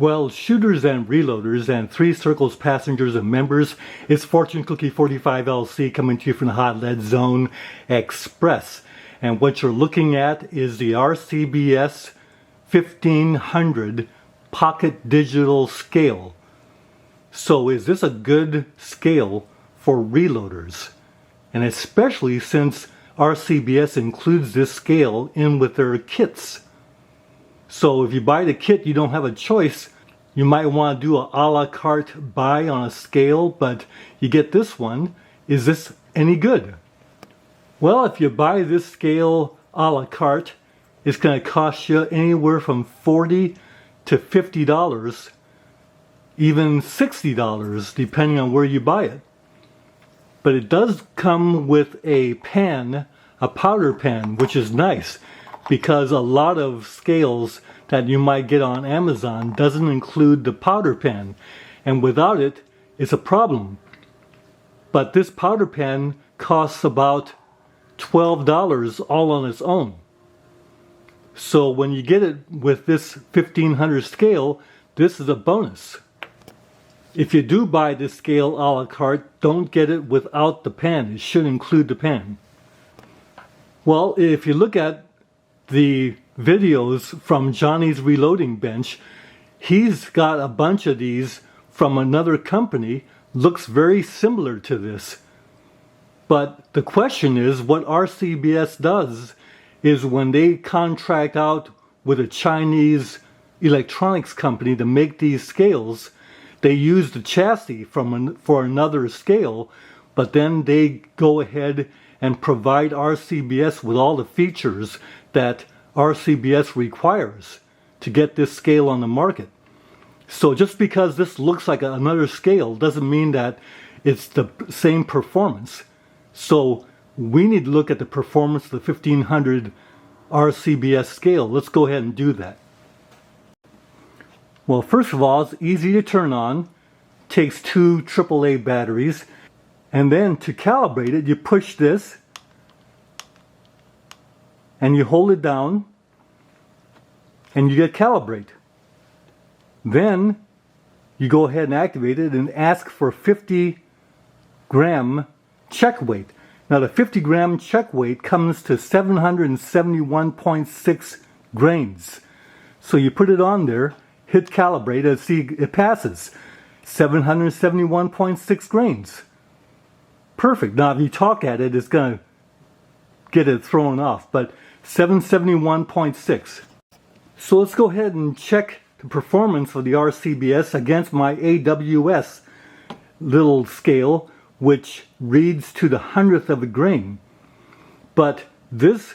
Well, shooters and reloaders and 3 circles passengers and members, it's Fortune Cookie 45 LC coming to you from the Hot Lead Zone Express. And what you're looking at is the RCBS 1500 Pocket Digital Scale. So is this a good scale for reloaders? And especially since RCBS includes this scale in with their kits. So if you buy the kit, you don't have a choice. You might want to do a la carte buy on a scale, but you get this one. Is this any good? Well, if you buy this scale a la carte, it's going to cost you anywhere from $40 to $50, even $60, depending on where you buy it. But it does come with a pan, a powder pan, which is nice, because a lot of scales that you might get on Amazon doesn't include the powder pan, and without it, it's a problem. But this powder pan costs about $12 all on its own. So when you get it with this 1500 scale, this is a bonus. If you do buy this scale a la carte, don't get it without the pan. It should include the pan. Well, if you look at the videos from Johnny's Reloading Bench, he's got a bunch of these from another company. Looks very similar to this. But the question is, what RCBS does is when they contract out with a Chinese electronics company to make these scales, they use the chassis for another scale, but then they go ahead and provide RCBS with all the features that RCBS requires to get this scale on the market. So just because this looks like another scale doesn't mean that it's the same performance. So we need to look at the performance of the 1500 RCBS scale. Let's go ahead and do that. Well, first of all, it's easy to turn on. Takes 2 AAA batteries. And then to calibrate it, you push this and you hold it down and you get calibrate. Then you go ahead and activate it and ask for 50 gram check weight. Now the 50 gram check weight comes to 771.6 grains. So you put it on there, hit calibrate, and see it passes. 771.6 grains. Perfect. Now if you talk at it, it's going to get it thrown off, but 771.6. So let's go ahead and check the performance of the RCBS against my AWS little scale, which reads to the 100th of a grain. But this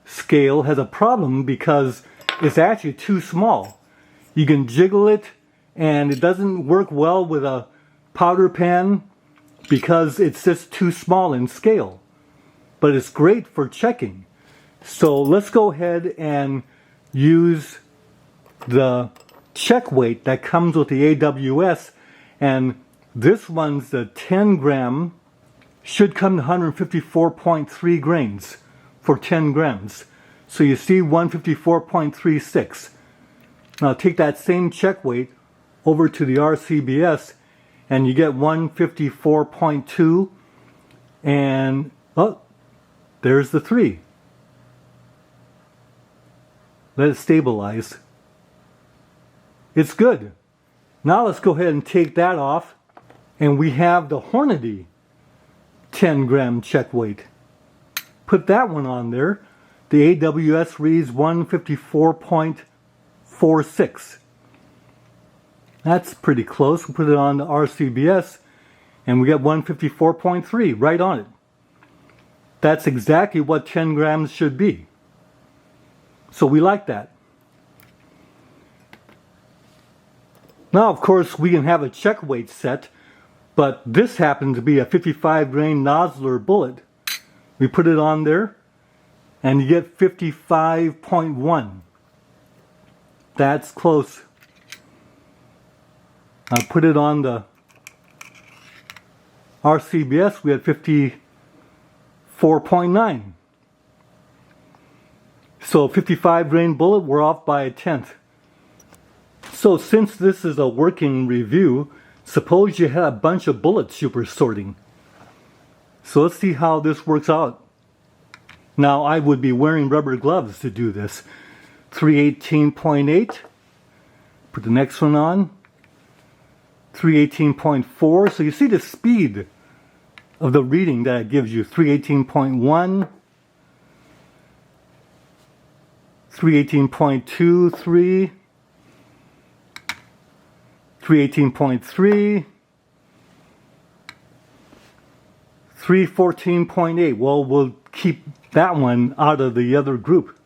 scale has a problem because it's actually too small. You can jiggle it and it doesn't work well with a powder pan because it's just too small in scale. But it's great for checking. So let's go ahead and use the check weight that comes with the AWS, and this one's the 10 gram, should come to 154.3 grains for 10 grams. So you see 154.36. Now take that same check weight over to the RCBS and you get 154.2, and oh, there's the 3. Let it stabilize. It's good. Now let's go ahead and take that off, and we have the Hornady 10 gram check weight. Put that one on there. The AWS reads 154.46. That's pretty close. We'll put it on the RCBS and we get 154.3 right on it. That's exactly what 10 grams should be. So we like that. Now, of course, we can have a check weight set, but this happens to be a 55 grain Nosler bullet. We put it on there and you get 55.1. That's close. I'll put it on the RCBS, we had 54.9. So 55 grain bullet, we're off by a tenth. So since this is a working review, suppose you had a bunch of bullets you were sorting. So let's see how this works out. Now I would be wearing rubber gloves to do this. 318.8. Put the next one on. 318.4. So you see the speed of the reading that it gives you. 318.1. 318.23. 318.3. 314.8. Well, we'll keep that one out of the other group.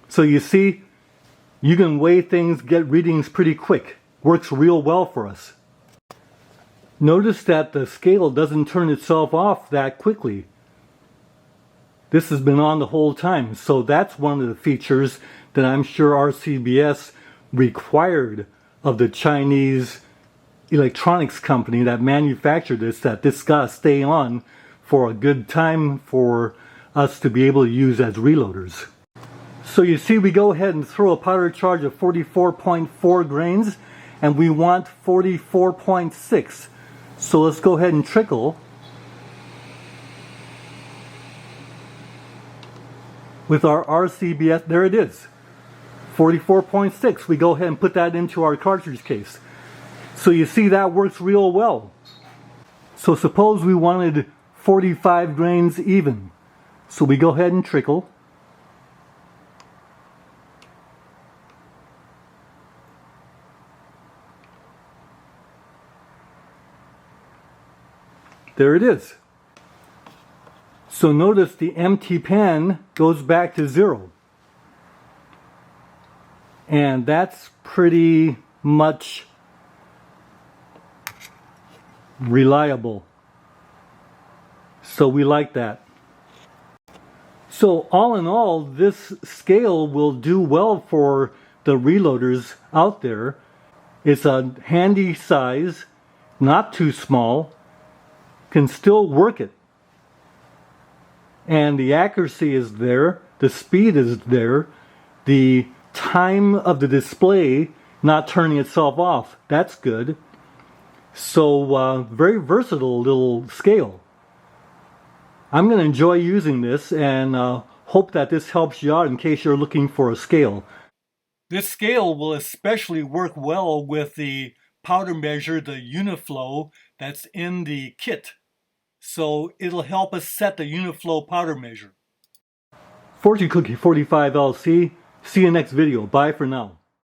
So you see, you can weigh things, get readings pretty quick. Works real well for us. Notice that the scale doesn't turn itself off that quickly. This has been on the whole time. So that's one of the features that I'm sure RCBS required of the Chinese electronics company that manufactured this, that this got to stay on for a good time for us to be able to use as reloaders. So you see, we go ahead and throw a powder charge of 44.4 grains, and we want 44.6. So let's go ahead and trickle. With our RCBS, there it is, 44.6. We go ahead and put that into our cartridge case. So you see, that works real well. So suppose we wanted 45 grains even. So we go ahead and trickle. There it is. So notice the empty pan goes back to 0. And that's pretty much reliable. So we like that. So all in all, this scale will do well for the reloaders out there. It's a handy size, not too small, can still work it. And the accuracy is there, the speed is there, the time of the display not turning itself off, that's good. So very versatile little scale. I'm going to enjoy using this, and hope that this helps you out in case you're looking for a scale. This scale will especially work well with the powder measure, the Uniflow, that's in the kit. So it'll help us set the Uniflow powder measure. Fortune Cookie 45 LC. See you next video. Bye for now.